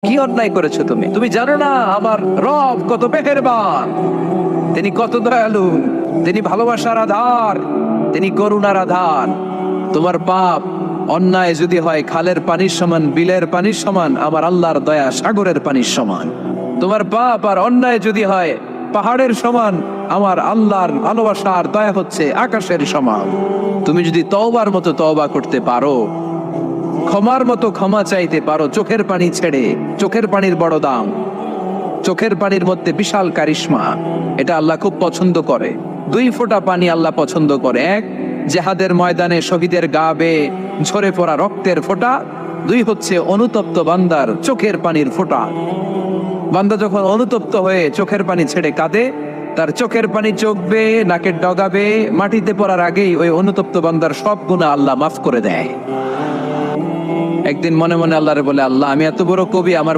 কি অন্যায় করেছো তুমি? তুমি জানো না আমার রব কত মেহেরবান, তিনি কত দয়ালু, তিনি ভালোবাসার আধার, তিনি করুণার আধার। তোমার পাপ অন্যায় যদি হয় খালের পানির সমান, বিলের পানির সমান, আমার আল্লাহর দয়া সাগরের পানির সমান। তোমার পাপ আর অন্যায় যদি হয় পাহাড়ের সমান, আমার আল্লাহর ভালোবাসা আর দয়া হচ্ছে আকাশের সমান। তুমি যদি তওবার মতো তওবা করতে পারো, ক্ষমার মতো ক্ষমা চাইতে পারো, চোখের পানি ছেড়ে, চোখের পানির বড় দাম, চোখের পানির মধ্যে বিশাল কারিশমা, এটা আল্লাহ খুব পছন্দ করে। 2 ফোঁটা পানি আল্লাহ পছন্দ করে। 1, জেহাদের ময়দানে শহীদের গা বেয়ে ঝরে পড়া রক্তের ফোঁটা। 2 হচ্ছে অনুতপ্ত বান্দার চোখের পানির ফোঁটা। বান্দা যখন অনুতপ্ত হয়ে চোখের পানি ছেড়ে কাঁদে, তার চোখের পানি চোখ বেয়ে নাকের ডগা বেয়ে মাটিতে পড়ার আগেই ওই অনুতপ্ত বান্দার সব গুনাহ আল্লাহ মাফ করে দেয়। একদিন মনে মনে আল্লাহরে বলে, আল্লাহ আমি এত বড় কবি, আমার